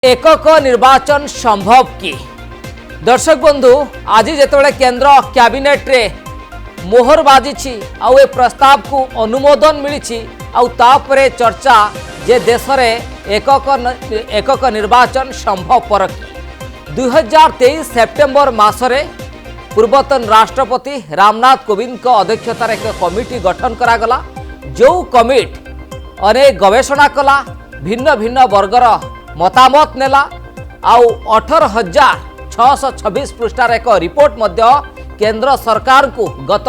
एकक निर्वाचन संभव कि दर्शक बंधु आज जिते केंद्र कैबिनेट रे मोहर बाजी आउ ए प्रस्ताव को अनुमोदन मिली आउे चर्चा जे देश में एकक निर्वाचन संभवपर कि 2023 सेप्टेम्बर मासरे पूर्वतन राष्ट्रपति रामनाथ कोविंद अध्यक्षतार एक कमिटी गठन करागला। जो कमिटी अनेक गवेषणा कला भिन्न भिन्न वर्गर मतामत नेला आउ 18,626 पृष्ठार एक रिपोर्ट मध्य केंद्र सरकार को गत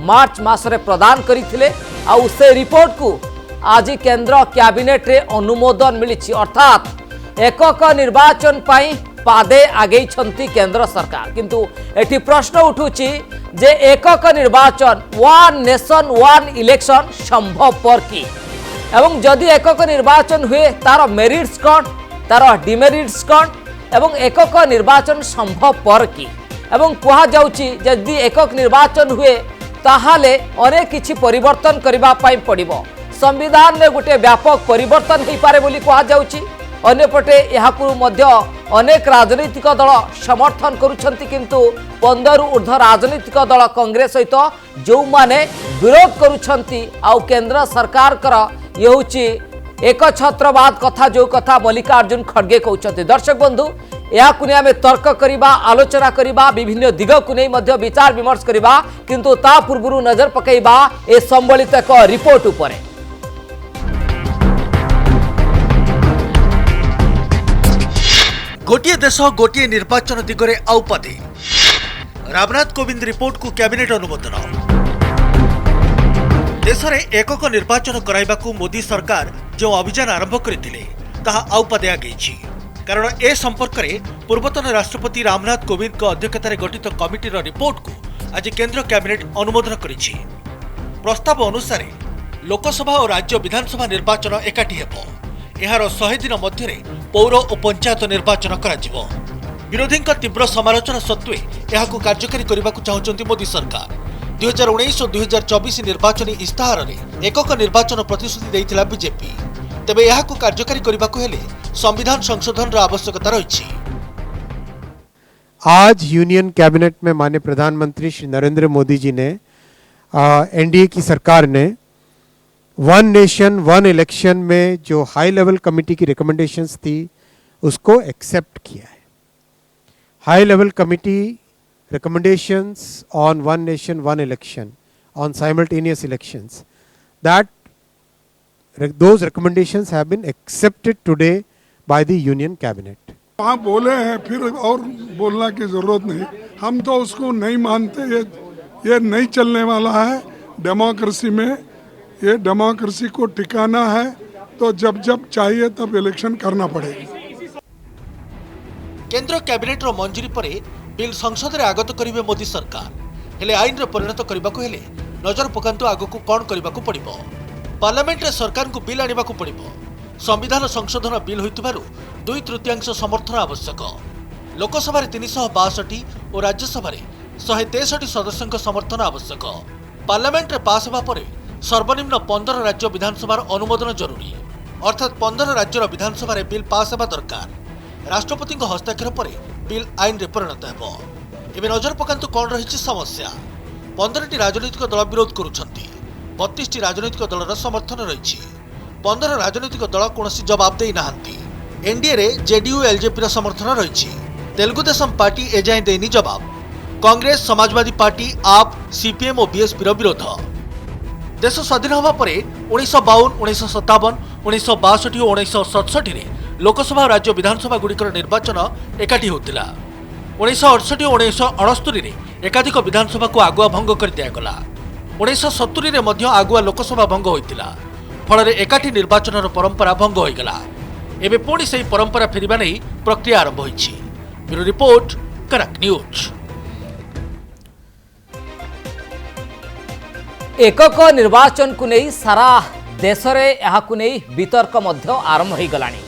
मार्च मासरे प्रदान करथिले आउ से रिपोर्ट को आज केंद्र कैबिनेट रे अनुमोदन मिली अर्थात एकक निर्वाचन पाई पादे आगे केंद्र सरकार। किंतु एटी प्रश्न उठुची जे एकक निर्वाचन वन नेशन वन इलेक्शन संभवपर कि एवं जदि एकक निर्वाचन हुए तार मेरिट्स कौन तार डिमेरिट्स कौन एवं एकक निर्वाचन संभवपर कि एवं कहा जाउची जदि एकक निर्वाचन हुए ताहाले अनेक किछि परिवर्तन करिबा पाई पड़िबो। संविधान में गोटे व्यापक परिवर्तन हो पारे बोली कहा जाउची। अन्यपटे यहाकु मध्य अनेक राजनीतिक दल समर्थन करुछंती किंतु 15 ऊर्ध्व राजनीतिक दल कांग्रेस सहित जो माने विरोध करुछंती आउ केंद्र सरकार कर ये होची एक छत्रवाद कथा जो कथा मल्लिकार्जुन खड़गे कहते। दर्शक बंधु या आम तर्क करवा आलोचना करवा विभिन्न दिग को नहीं मध्य विचार विमर्श करवा किंतु ता पूर्व नजर पकईबा ए संबलित एक रिपोर्ट उपरे। गोटे देश गोटे निर्वाचन दिगरे आउ पादे रामनाथ कोविंद रिपोर्ट को कैबिनेट अनुमोदन। देश में एकक निर्वाचन कराइबाकू मोदी सरकार जो अभियान आरंभ करथिले ताहा आउ पादे आगेछि। कारण ए संपर्क में पूर्वतन राष्ट्रपति रामनाथ कोविंद अध्यक्षतार गठित कमिटीर रिपोर्ट को आज केंद्र कैबिनेट अनुमोदन करिछि। प्रस्ताव अनुसार लोकसभा और राज्य विधानसभा निर्वाचन एकाठी हेबो। एहार 100 दिन मध्य पौर और पंचायत निर्वाचन कराजिबो। विरोधी तीव्र समालोचना सत्वे एहाकू कार्यकारी करबाकू चाहुचंती मोदी सरकार। 2019 और 2024 निर्वाचन इस्ताहार में एकक निर्वाचन प्रतिश्रुति देइथिला बीजेपी। तेबे एहाकू कार्यकारी करबाकू हेले संविधान संशोधन आवश्यकता रही। आज यूनियन कैबिनेट में माननीय प्रधानमंत्री श्री नरेंद्र मोदी जी ने एनडीए की सरकार ने वन नेशन वन इलेक्शन में जो हाई लेवल कमेटी की रिकमेंडेशंस थी उसको एक्सेप्ट किया है। High level committee recommendations on one nation one election on simultaneous elections those recommendations have been accepted today by the union cabinet। वहाँ बोले हैं फिर और बोलना की जरूरत नहीं। हम तो उसको नहीं मानते। ये नहीं चलने वाला है डेमोक्रेसी में। ये डेमोक्रेसी को टिकाना है तो जब जब चाहिए तब इलेक्शन करना पड़ेगा। केंद्र कैबिनेट रो मंजूरी परे बिल संसद में आगत करेंगे मोदी सरकार। हेले आईन रे परिणत करबाकू हेले नजर पकांतु आगकू कौन करबाकू पड़िबो। पार्लियामेंट रे सरकार को बिल आनिबाकू पड़िबो। संविधान संशोधन बिल होइतबारु 2/3 समर्थन आवश्यक। लोकसभा 362 और राज्यसभा 163 सदस्यों समर्थन आवश्यक। पार्लियामेंट रे पास होगा परे सर्वनिम्न 15 राज्य विधानसभा अनुमोदन जरूरी। अर्थात 15 राज्यर विधानसभा बिल पास होगा दरकार। राष्ट्रपति हस्ताक्षर पर बिल आईन रे परिणत हेबो। एबे नजर पकांतु कौन रही समस्या। 15टी राजनीतिक दल विरोध करुछंती। 32टी राजनीतिक दलर समर्थन रही। 15 राजनीतिक दल कौनसी जवाब दे नाहांती। एनडीए रे जेडीयू एलजेपी समर्थन रही। तेलुगु देशम पार्टी एजाए देनी जवाब। कांग्रेस समाजवादी पार्टी आप सीपीएम और बीएसपी विरोध। देश स्वाधीन होगा पर 1952 1957 1962 और 1967 लोकसभा और राज्य विधानसभा गुड़िकर निर्वाचन एकाठी होता। 1968 और 1969 एकाधिक विधानसभा को आगुआ भंग कर दिगला। 1970 में आगुआ लोकसभा भंग होता फल एकाठी निर्वाचन परंपरा भंग होगला। एवं पुणी से परंपरा फेरिबा नहीं प्रक्रिया आरंभ होइछि। ब्यूरो रिपोर्ट कनक न्यूज। एकक निर्वाचन को नहीं सारा देश में वितर्क आरंभ हो गलानी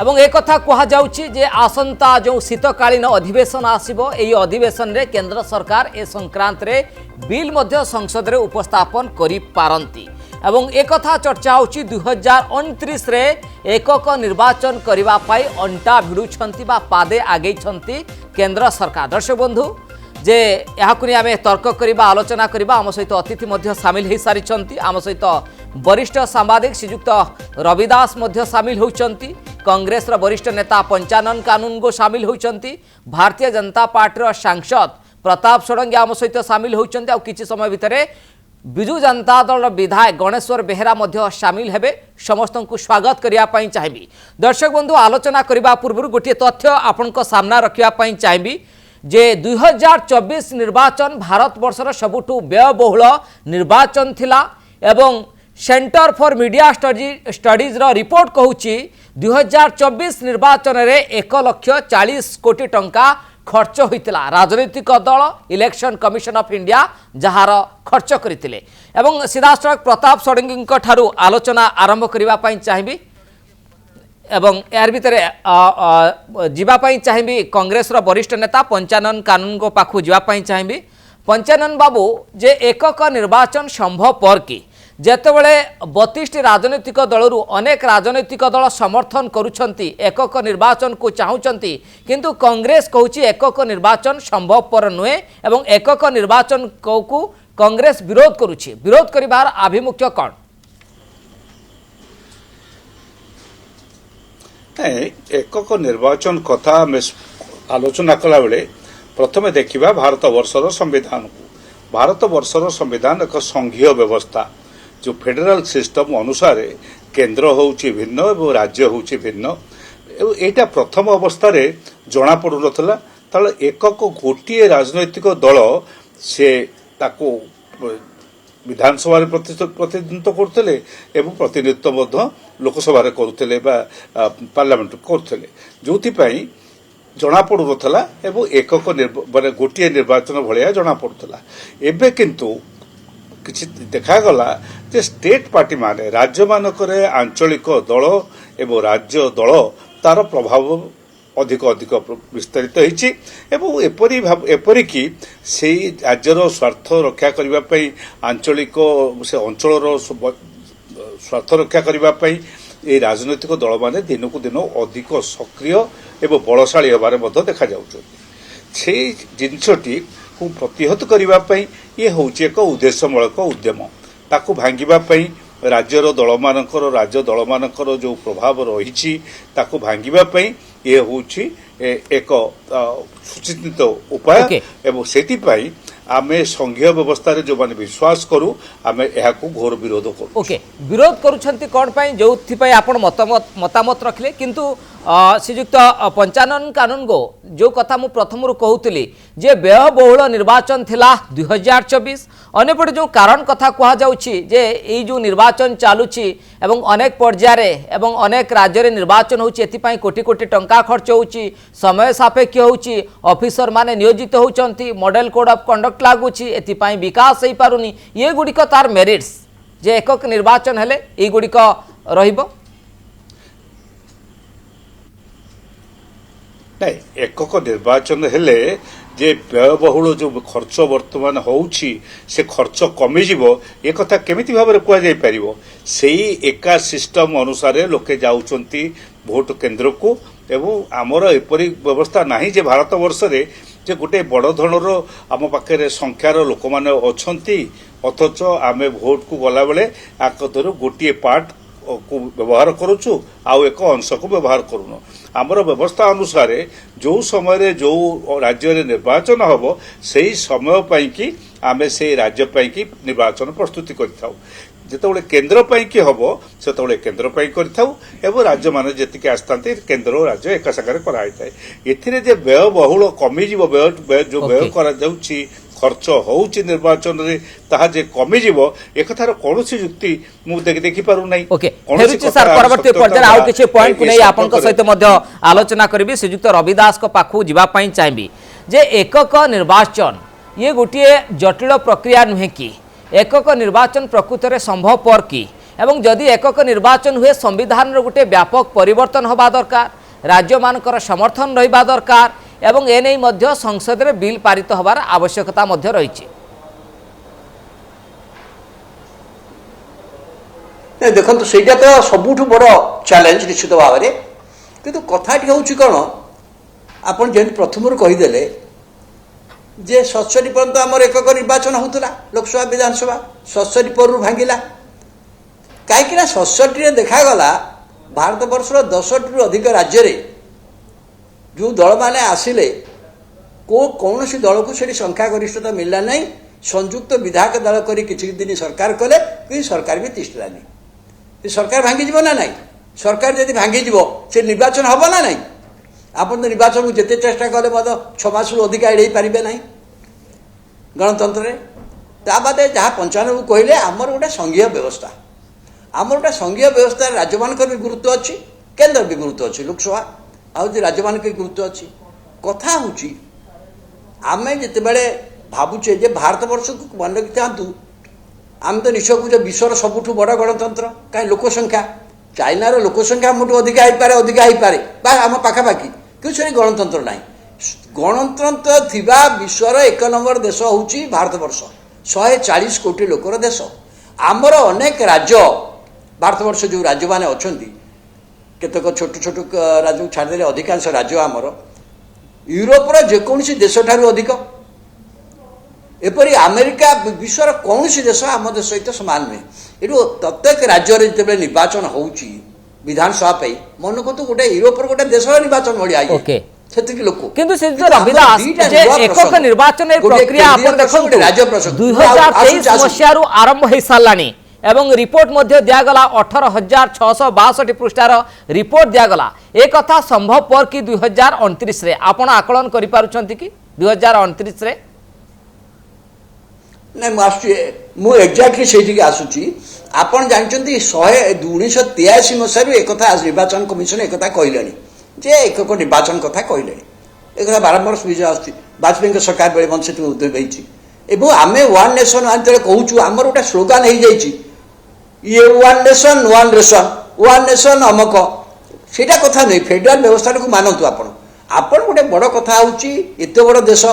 एवं एक कथा कहा जाउछि जे आसंता जो शीतकालीन अधिवेशन आसिबो एई अधिवेशन रे केंद्र सरकार ए संक्रांत रे बिल मध्य संसद रे उपस्थापन करि पारंती। এবং একথা চর্চা হচ্ছে 2029 রে একক নির্বাচন করিবা পাই অন্টা ভিড়ুছন্তি বা পাদে আগেইছন্তি কেন্দ্র সরকার। দর্শক বন্ধু যে এখন আমি তর্ক করা আলোচনা করা আম সহিত অতিথি সামিল হয়ে সারিছন্তি। আম সহিত বরিষ্ঠ সাংবাদিক শ্রীযুক্ত রবি দাস সামিল হচ্ছেন, কংগ্রেসর বরিষ্ঠ নেতা পঞ্চানন কানুনগো সামিল হচ্ছেন, ভারতীয় জনতা পার্টির সাংসদ প্রতাপ ষড়ঙ্গী আম সহিত সামিল হচ্ছেন। আর কিছু সময় ভিতরে বিজু জনতা দল বিধায়ক গণেশ্বর বেহেরা সামিল হবে। সমস্ত স্বাগত করা চাহিবি। দর্শক বন্ধু আলোচনা করা পূর্ব গোটিয়ে তথ্য আপনার সামনা রাখা চাহিবি যে 2024 নির্বাচন ভারতবর্ষর সবুঠু ব্যয়বহুল নির্বাচন थिला এবং centre for media studies report कहूँ 2024 निर्वाचन में 1,40 कोटी टंका खर्च होता राजनीतिक दल election commission of India jar खर्च करते। सीधासख प्रताप षड़ंगी ठारू आलोचना आरंभ करने चाहिए एवं यार भितर जीवाई चाहिए कांग्रेस वरिष्ठ नेता पंचानन कानून पाखु जीवाई चाहिए। पंचानन बाबू जे एकक निर्वाचन संभव पर कि जेतेबेले 32 राजनीतिक दलरू अनेक राजनीतिक दल समर्थन करुछंती एकक निर्वाचन को चाहूचंती किंतु कांग्रेस कहूची एकक निर्वाचन संभव पर नुहे एवं एकक निर्वाचन को कांग्रेस विरोध करुछि। विरोध करिबार आभिमुख्य कौन? एकक निर्वाचन कथा आलोचना कला बेले प्रथम देखिबा भारत वर्षर संविधान को। भारत वर्षर संविधान एक संघीय व्यवस्था जो फेडरल सिस्टम अनुसार केंद्र होउची भिन्न और राज्य होउची भिन्न। एटा प्रथम अवस्था रे जना पड़ू नथला ताले एकक गोटिए राजनैतिक दल से ताको विधानसभा प्रतिनिधित्व करते एवं प्रतिनिधित्व लोकसभा करते पार्लियामेंट करते जो जना पड़ू नथला एवं एकक माने गोटिए निर्वाचन भलिया जना पड़ुला। एबे किंतु किछि देखागला जे स्टेट पार्टी माने राज्य मानकरे आंचलिक दल एवं राज्य दल तार प्रभाव अधिक अधिक विस्तारित होइछि एवं एपरि कि से राज्यर स्वार्थ रक्षा करबा पई आंचलिक से अंचलर स्वार्थ रक्षा करबा पई ए राजनैतिक दल माने दिनकु दिन अधिक सक्रिय एवं बलशाली होबार मध्य देखा जाउछ। से जिनसटी को प्रतिहत करबा पई ये होउछि एक उद्देश्यमूलक उद्यम। ताकू भांगिबा पई राज्यर दल मानकर जो प्रभाव रही ताकू भांगिबा पई ये होउछि एक सुचिंतित उपाय एवं सेति पई आमे संघीय व्यवस्था रे जो माने विश्वास करू आमे एहा को घोर विरोध करू। ओके विरोध करूछंती कोन पई जोथि पई आपण मतामत रखले किंतु श्रीयुक्त पंचानन कानून गो जो कथा मु प्रथम रु कहूतली जे व्ययबहुल निर्वाचन थिला 2024 अनेपटे जो कारण कथा कहा जाउछि जे एई जो निर्वाचन चालुछि एवं अनेक पर्याय एवं अनेक राज्य रे निर्वाचन होउछि एथि पई कोटी कोटी टंका खर्च होउछि समय सापेक्ष होउछि ऑफिसर माने नियोजित होउछंती मॉडल कोड ऑफ कंडक्ट लागुछि एथि पई विकास होई पारुनी ये गुडी को तार मेरिट्स जे एकक निर्वाचन हेले ए गुडी को रहिबो नहीं एकक निर्वाचन हेले जे व्ययबहुल जो खर्च वर्तमान होउछि से खर्च कमी जीवो ए कथा केमिति भाबरे कुआ जाय परिबो। सेही एका सिस्टम अनुसार लोके जाउचंती भोट केंद्र को एवं आमर एपरी व्यवस्था नाही जे भारत वर्ष रे जे गोटे बड़ धरणर आम पाखे संख्यार लोक माने अछंती अथच आमे भोट को गला बेले आकदर गोटे पार्ट को व्यवहार करुचु आउ एक अंश को व्यवहार करूनु। आमर व्यवस्था अनुसार जो समय जो राज्य रे निर्वाचन हम से समय पाई कि आमे से राज्य पाई कि निर्वाचन प्रस्तुति करिथाउ। जेतेबेले केंद्र पाई कि हम सेतेबेले केंद्र पाई करिथाउ एवं राज्य माने जेतिके आस्तांती केंद्र और राज्य एका सागर कराई थाए। एथिरे जे व्ययबहुल कमी जीव व्यय जो व्यय करा जाउची खर्च होउची निर्वाचन रे ताहा जे कमी जीवो एकथार कोनोसी युक्ति मु देखि पारु नै। ओके फेरुची सर परवर्ती पर्याय आउ किछि पॉइंट को नै आपन को सहित मध्य आलोचना करबी। श्रीयुक्त रविदास को पाखु जीवा पई चाहबी जे एकक निर्वाचन ये गोटिए जटिल प्रक्रिया नुहे कि एकक निर्वाचन प्रकृत रे संभव पर कि एवं जदि एकक निर्वाचन हुए संविधान रो गोटे व्यापक परिवर्तन होबा दरकार राज्य मानकर समर्थन रहिबा दरकार एवं एने मध्य संसद रे बिल पारित होबार आवश्यकता मध्य रही। नहीं देखो सहीटा तो सबुठ बड़ चैलेंज निश्चित भाव में किंतु कथाटी हूँ कौन आपन जेन प्रथम कहीदेले जे 67 पर्यंत आमर एकक निर्वाचन होता लोकसभा विधानसभा 67 पर भांगिला कहीं 67 देखागला भारत वर्षर 10 रु अधिक राज्य रे जो दल मैंने आसिले कौन सी दल को से संख्यागरिष्ठता मिलला नहीं संयुक्त विधायक दल करी किसी दिन सरकार कले कि सरकार भी तिष्ठलानी सरकार भांगी ना नहीं सरकार जब भांगी से निर्वाचन हम ना नहीं आप तो निर्वाचन को जिते चेष्टा कले 6 मास अधिक एड़े पारे ना गणतंत्र बादे जहाँ 95 कहले आमर गोटे संघीय व्यवस्था आमर गोटे संघीय व्यवस्था राज्य मान भी गुरुत्व अच्छी केन्द्र भी गुरुत्व अच्छी लोकसभा आज राज्य मान गुरुत्व अच्छी कथा हूँ आम जिते बड़े भावुचे जे भारत वर्ष को मन रखी था आम तो निश्चय कहे विश्वर सबुठ बड़ गणतंत्र कहीं लोकसंख्या चाइनार लोकसंख्या मुठू अधिका हो आम पाखापाखि किसी गणतंत्र ना गणतंत्र थिबा विश्वर 1 नंबर देश हूँ भारत वर्ष 140 कोटी लोकर देश आमर अनेक राज्य भारत वर्ष जो राज्य मैंने अच्छा केतक छोट छोट राज्य छाड़देले अधिकांश राज्य आमर यूरोपर जेकोसी देश ठारू अधिक एपरी अमेरिका विश्वर कौन सी देश आम देश सहित सामान नुहे ये प्रत्येक राज्य जिते निर्वाचन हो विधानसभा मन को तो गोटे यूरोपर गोटे देश निर्वाचन भाया लोक किंतु से जो रविदास जे एकक निर्वाचन प्रक्रिया आपण देखो 2023 समस्या रु आरंभ हो सारानी एवं रिपोर्ट मध्य दिगला 18,662 पृष्ठार रिपोर्ट दिगला एक कथा संभव पर कि 2029 रे आपण आकलन करि पारुछंती कि 2029 रे नहीं एक्जाक्टली से आसूची आपड़ जानते 1983 मसीह एक निर्वाचन कमिशन एक कहले जे एकक निर्वाचन कथा कहले एक बारंबार सुविधा आजपेयी सरकार बेले मन से उद्योग होती आम वन नेशन वन कहूँ आमर गोटे स्लोगान हो जाए ये one nation one ration one nation अमक सेटा कथा नहीं फेडराल व्यवस्था को मानतु आपण गोटे बड़ कथा हूँ एत बड़ देश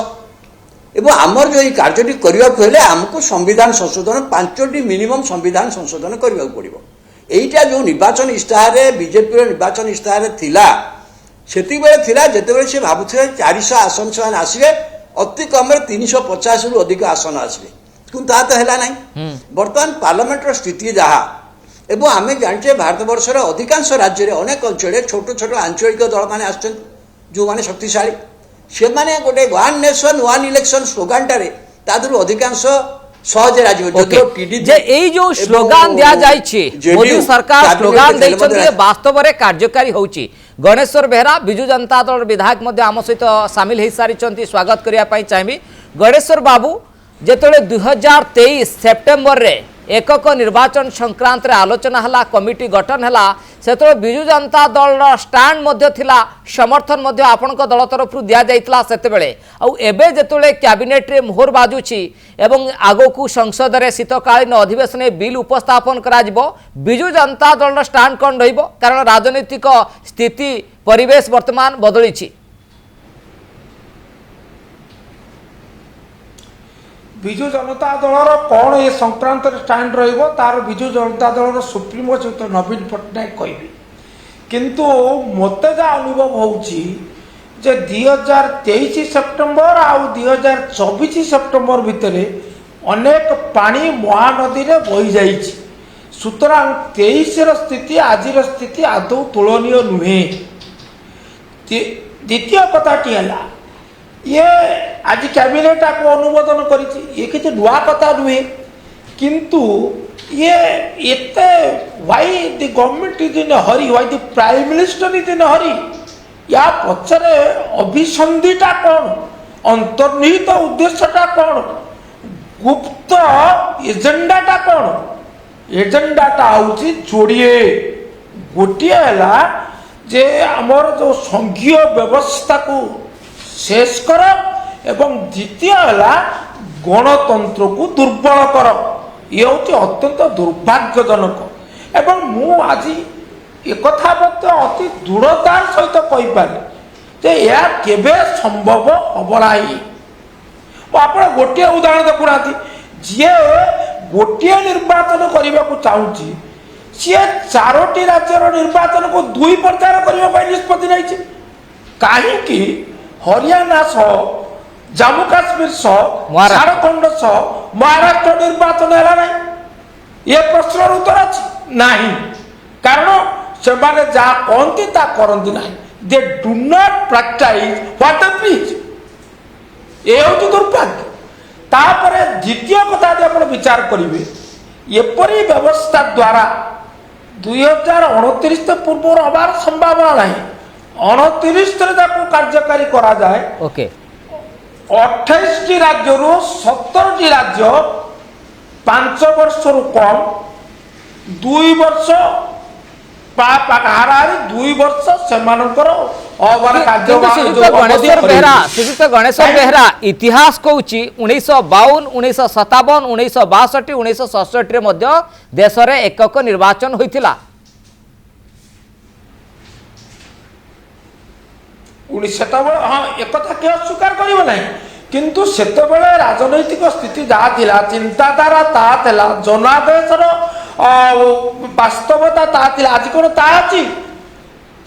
एवं आमर जो कार्य करने आमको संविधान संशोधन 5टी मिनिमम संविधान संशोधन करने पड़ो यहीटा जो निर्वाचन इस्ताहार बीजेपी निर्वाचन इस्ताहार थिला सेति बेले थिला जेतेबेले से भाबुथे 400 आसन से आसवे अति कम 350 रु अधिक आसन आसवे किंतु ता तो हैला नहीं वर्तमान पार्लियामेंटर स्थिति जहाँ एवं आम जाने भारत वर्षर अधिकांश राज्य में अनेक अंचल छोट छोट आंचलिक दल मैंने आसुच्चन जो मैंने शक्तिशाली से माने गोटे one nation one election slogan टारे तादरू अधिकांश सहज राज्य जे एई जो स्लोगान दिया जाइछि मोदी सरकार स्लोगान दैछथि वास्तव रे कार्यकारी होउछि गणेश्वर बेहरा बिजु जनता दल विधायक मध्य आम सहित सामिल हो सारी स्वागत करने चाहिए गणेश्वर बाबू जेतले 2023 सेप्टेम्बर रे एकक निर्वाचन संक्रांत रे आलोचना हला कमिटी गठन हला से बिजु जनता दल स्टैंड मध्य थिला समर्थन मध्य आपनक दल तरफ दिया जाइतला सेते बेले आउ एबे जेतले कैबिनेट रे मोहर बाजुछि एवं आगो को संसद रे शीतकालीन अधिवेशन में बिल उपस्थापन करा जिवो बिजु जनता दल स्टैंड कोन रहिबो कारण राजनीतिक स्थिति परिवेश वर्तमान बदलिछि विजु जनता दलर कौन ये संक्रांत स्टैंड रहिबो तार विजु जनता दलर सुप्रीमो सहित नवीन पट्टनायक कहबी किंतु मते जा अनुभव होउची जे 2023 सेप्टेम्बर आ 2024 सेप्टेम्बर भितरे अनेक पानी महानदी रे बही जाइछि सुतरां 23 रो स्थिति आजिर स्थिति आदौ तुलनीय नुहे द्वितीय कथाटी हला ये आज कैबिनेट को अनुमोदन करिछि ये किसी नुआ कथा नुहे किंतु ये एते why the government is in hurry why the prime minister is in hurry या पछरे अभिसंधिटा कौन अंतर्निहित उद्देश्यटा कौन गुप्त एजेंडाटा कौन एजेंडाटा हूँ जोड़िए गोटे है जे आमर जो संघीय व्यवस्था को शेष कर एवं द्वितीय है गणतंत्र को दुर्बल कर ये हूँ अत्यंत दुर्भाग्यजनक एवं मु आज एक अति दृढ़तार सहित कहीपारे जे यह केबे संभव हम ना आप गोटे उदाहरण देखुना जी गोटे निर्वाचन करने को चाहूँगी ସିଏ 4ଟି ରାଜ୍ୟର ନିର୍ବାଚନକୁ 2 ପର୍ଯ୍ୟାୟ କରିବା ପାଇଁ ନିଷ୍ପତ୍ତି ନେଇଛି। କାହିଁକି ହରିୟାଣା ସହ ଜାମ୍ମୁ କାଶ୍ମୀର ସହ ମହାରାଷ୍ଟ୍ର। ଝାଡ଼ଖଣ୍ଡ ସହ ମହାରାଷ୍ଟ୍ର ନିର୍ବାଚନ ହେଲା ନାହିଁ? ଏ ପ୍ରଶ୍ନର ଉତ୍ତର ଅଛି ନାହିଁ। କାରଣ ସେମାନେ ଯାହା କହନ୍ତି ତାହା କରନ୍ତି ନାହିଁ। ଦେ ଡୁ ନଟ୍ ପ୍ରାକ୍ଟାଇଜ ହ୍ୱାଟ ଦେ ପ୍ରିଚ୍। ଏ ହେଉଛି ଦୁର୍ଭାଗ୍ୟ। ତାପରେ ଦ୍ୱିତୀୟ କଥା ଯଦି ଆପଣ ବିଚାର କରିବେ, ଏପରି ବ୍ୟବସ୍ଥା ଦ୍ୱାରା 2029 ପୂର୍ବରୁ ହେବାର ସମ୍ଭାବନା ନାହିଁ। 29ରେ ତାକୁ କାର୍ଯ୍ୟକାରୀ କରାଯାଏ। ଓକେ 28ଟି ରାଜ୍ୟରୁ 17ଟି ରାଜ୍ୟ 5 ବର୍ଷରୁ କମ୍ 2 ବର୍ଷ ହାରାହାରି 2 ବର୍ଷ ସେମାନଙ୍କର କିନ୍ତୁ ଶ୍ରୀଯୁକ୍ତ ଗଣେଶ୍ୱର ବେହେରା ଇତିହାସ କହୁଛି 1952, 1957, 1962, 1967 ମଧ୍ୟ ଦେଶରେ ଏକକ ନିର୍ବାଚନ ହୋଇଥିଲା। ସେତେବେଳେ ହଁ ଏକଥା କିଏ ଅସ୍ୱୀକାର କରିବ ନାହିଁ, କିନ୍ତୁ ସେତେବେଳେ ରାଜନୈତିକ ସ୍ଥିତି ଯାହା ଥିଲା, ଚିନ୍ତାଧାରା ତାହା ଥିଲା, ଜନାଦେଶର ବାସ୍ତବତା ତାହା ଥିଲା। ଆଜି କ'ଣ ତାହା ଅଛି?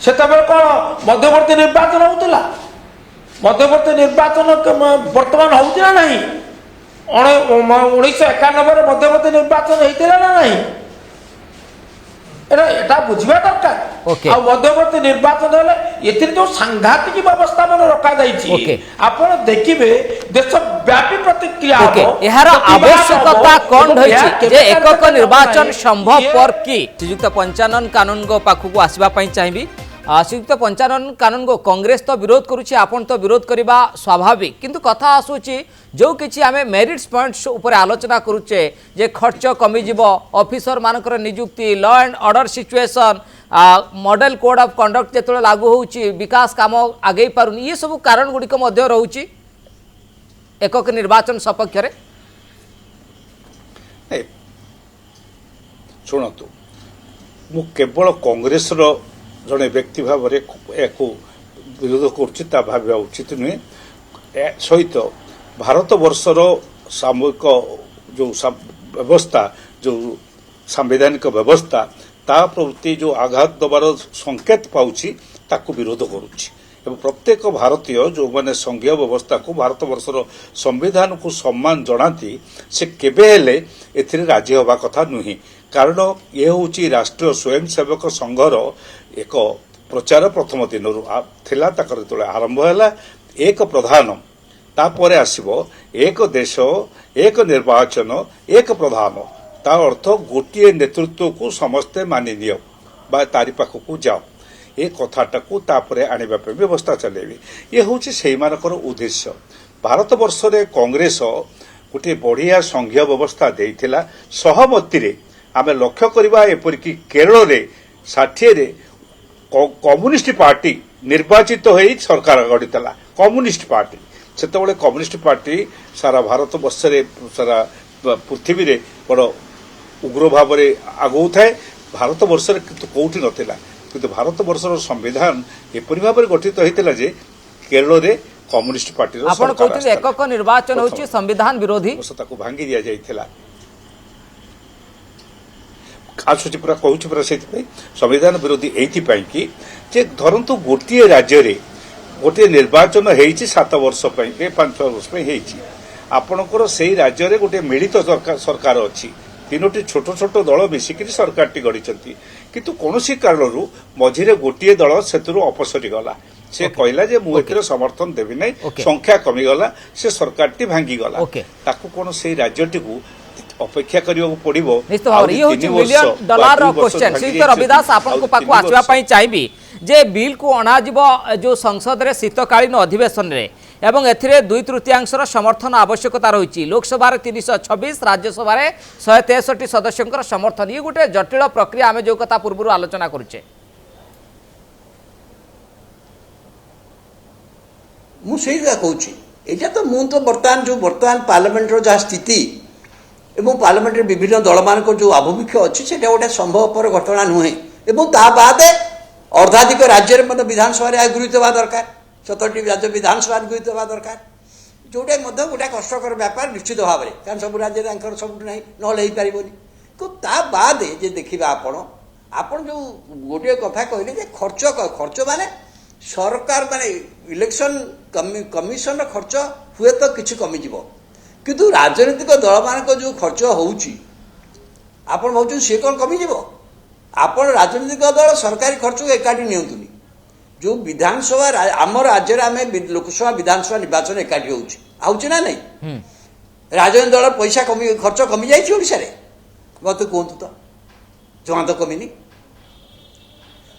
ସେତେବେଳେ କ'ଣ ମଧ୍ୟବର୍ତ୍ତୀ ନିର୍ବାଚନ ହଉଥିଲା? ମଧ୍ୟବର୍ତ୍ତୀ ନିର୍ବାଚନ ବର୍ତ୍ତମାନ ହଉଛି ନା ନାହିଁ? 1991ରେ ମଧ୍ୟବର୍ତ୍ତୀ ନିର୍ବାଚନ ହେଇଥିଲା ନା ନାହିଁ? এটা বুঝবা দরকার। আর মধ্যবর্তী নির্বাচন হলে এটির যে সাংঘাতিক ব্যবস্থাপনা রখা যাইছি আপন দেখিবে দেশব্যাপী প্রতিক্রিয়া হবে। এর আবশ্যকতা কোন হইছে যে একক নির্বাচন সম্ভবপর কি? শ্রীযুক্ত পঞ্চানন কানুনগো পাখকু আসবা পাই চাইবি। শ্রীযুক্ত পঞ্চানন কানুনগো কংগ্রেস তো বিরোধ করুছি, আপন তো বিরোধ করা স্বাভাবিক, কিন্তু কথা আসুচি যে কিছু আমি মেরিটস পয়েন্টস উপরে আলোচনা করুছে যে খরচ কমিযোগ, অফিসর মানকর নিযুক্তি, law and order situation, model code of conduct যেত লাগু হচ্ছে, বিকাশ কাম আগে পারুনি, ये सब कारण गुड़िक रही एকক निर्वाचन सपक्ष शुणु मु केवल कांग्रेस जड़े व्यक्ति भाव विरोध कर भाव उचित नुहे। सहित भारत वर्षर सामूहिक जो व्यवस्था, जो संवैधानिक व्यवस्था ता प्रति जो आघात दबार संकेत पाउछि ताकू विरोध करुछि। प्रत्येक भारतीय जो माने संघीय व्यवस्था को भारत वर्षर संविधान को सम्मान जनाती से केबे हेले एथिरे राजी होबा कथा नुहे। कारण ये हूँ राष्ट्रीय स्वयंसेवक संघर एक प्रचार प्रथम दिन जो आरंभ है एक प्रधान तापर आसब एक देश एक निर्वाचन एक प्रधान ता अर्थ गोटे नेतृत्व को समस्ते मानि नियो बा तारी पाखक जाओ ए कथाटा को तापरे आनिबा पे व्यवस्था चलेबी। ये हूँ से उद्देश्य। भारत वर्ष रे कांग्रेस गोटे बढ़िया संघीय व्यवस्था देइथिला सहमति रे आमे लक्ष्य करबा एपरिक केरल रे 60 रे कम्युनिस्ट पार्टी निर्वाचित हो सरकार गढ़ीला। कम्युनिस्ट पार्टी सेतबेले कम्युनिस्ट पार्टी सारा भारत वर्ष रे सारा पृथ्वी रे बड़ उग्र भाव में आगौ थाए। भारत वर्ष रे कोठी नथिला, किंतु भारत वर्षर संविधान एपरि भाव में गठित होइतिला जे केरल रे कम्युनिस्ट पार्टी रो आपण कहते एकक निर्वाचन होछि संविधान विरोधी ताकू भांगी दिया जाइथिला। आसुची पूरा कहूँ पूरा से संविधान विरोधी एइथिपाई कि जे धरंतु गोटे राज्य रे गोटे निर्वाचन होइछि 7 वर्ष पई के 5 वर्ष पई होइछि आपणकर सेही राज्य रे गोटे मिलित सरकार अछि। 3टी छोट छोट दल मिसिक सरकार टी गढ़ी किंतु कौनसी कारणरू मझिरे गोटे दल सेतुरु अपसरी गला। से कहला जे मु एतिर समर्थन देबी नै, संख्या कमी गला, से सरकार टी भांगी गला। ताकू कोन सेही राज्यटी को अपेक्षा करियो पड़िबो। निश्चित भाव ये होछि $1 मिलियन क्वेश्चन। श्रीयुक्त रविदास आपन को पाखु आसीबा पई चाहबी जे बिल को अना जीवो जो संसद रे शीतकालीन अधिवेशन रे एवं एथिरे 2/3 समर्थन आवश्यकता रही। लोकसभा 326, राज्यसभा 163 सदस्यों समर्थन। ये गोटे जटिल प्रक्रिया आम जो कथा पूर्व आलोचना करुचे। मुझे कहूँ यहाँ तो मुझे बर्तमान जो बर्तमान पार्लियामेंट जहाँ स्थिति एवं पार्लियामेंट विभिन्न दल मान जो आभिमुख्य अच्छी से गोटे संभवपर घटना नुहे। बाद अर्धाधिक राज्य में विधानसभा गृहीत हवा दरकार, 17टी राज्य विधानसभा गृहीत हवा दरकार, जोटा गोटे कष्टकर व्यापार निश्चित भाव में। कारण सब राज्य सब ना ना पारे बाद जे देखा आपण आपण जो गोटे कथा कहले जे खर्च माने सरकार माने इलेक्शन कमिशन खर्च हुए तो किसी कमिज किंतु राजनीतिक दल मान जो खर्च होउची आपण भावुँ सी कौन कमिज आपण राजनीतिक दल सरकारी खर्च को एकाठी नियंतुनी जो विधानसभा आम राज्य में आम लोकसभा विधानसभा निर्वाचन एकाठी होउची ना नहीं राजनीतिक दल पैसा कमी खर्च कमी जाइए ओडिशा रे मत कहतु तो जमा तो कमिनी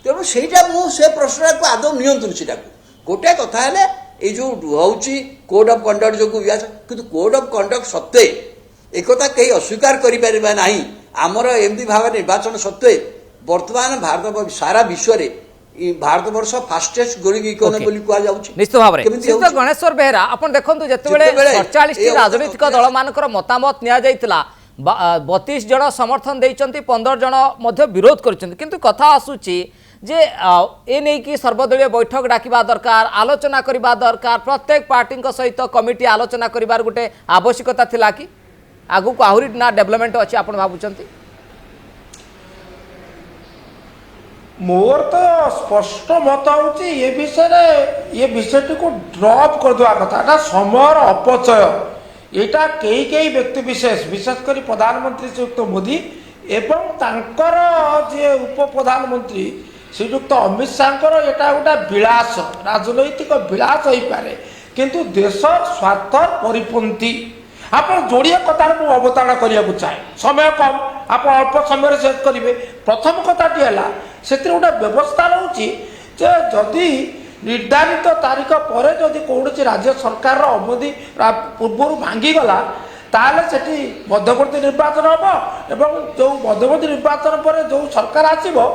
तेणु सेटा मुझे प्रश्न को आदौ नियंतुनी से गोटे कथा है ये जो हूँ कोड ऑफ कंडक्ट जो कि कोड ऑफ कंडक्ट सत्वे एक कहीं अस्वीकार करें ना आमर एमती भाव निर्वाचन सत्वे वर्तमान भारत सारा विश्व में भारत वर्ष फास्टेस्ट ग्रोइंग इकोनॉमी बोली कहा जाउछि निश्चित भाव में गणेश्वर बेहरा अपन देखंतु जेतेबेले 47 राजनीतिक दल मानकर मतामत निया जाइतिला 32 जन समर्थन देइचंती 15 जन मध्य विरोध करचंती किंतु कथा आसुची जे ए नहीं कि सर्वदलीय बैठक डाकिबा दरकार आलोचना करिबा दरकार प्रत्येक पार्टी सहित कमिटी आलोचना करिबार गुटे आवश्यकता थिला कि आगु को आहुरी ना डेवलपमेंट अछि आपण भाबुचंती मोर तो स्पष्ट मत हूँ ये विषय को ड्रप कर देवा कथा समय अपचय यहाँ कई व्यक्ति विशेषकर प्रधानमंत्री श्रीयुक्त मोदी एवं तांकर जे उप प्रधानमंत्री श्रीयुक्त अमित शाह यहाँ गोटे विलास राजनैतिक विलास हो पारे किंतु देश स्वार्थ परिपंथी आप जोड़िए कथा अवतारणा करने चाहे समय कम आप अल्प समय शेष करेंगे प्रथम कथाटी है से गोटे व्यवस्था रोचे जदि निर्धारित तारीख पर जदि कौन राज्य सरकार अवधि पूर्व भांगीगला ताले सेठी मध्यवर्ती निर्वाचन हम एवं जो मध्यवर्ती निर्वाचन पर जो सरकार आसो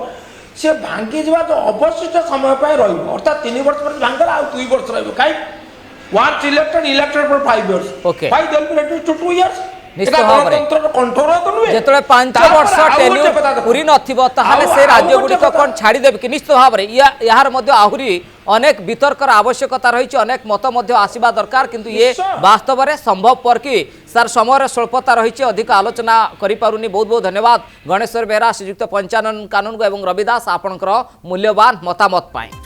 सी भांगी जा जो अवशिष्ट समय पर अर्थात 3 वर्ष पर भांगला आ 2 वर्ष रही once elected for 5 years. Okay. Why they'll be reduced to 2 years? निश्चित भाव में जेतले 5 वर्ष टेन्यूर पूरी नथिबो ताहाले से राज्य गुडी को कोन छाडी देबे कि निश्चित भाव में यार मध्य आहुरी अनेक वितर्कर आवश्यकता रही अनेक मत मध्य आसीबा दरकार किंतु ये वास्तव में संभव पर कि सर समय स्वल्पता रही अधिक आलोचना करि पारुनी बहुत बहुत धन्यवाद गणेश्वर बेहरा श्रीयुक्त पंचानन कानून एवं रविदास आपनकर मूल्यवान मतामत पाए।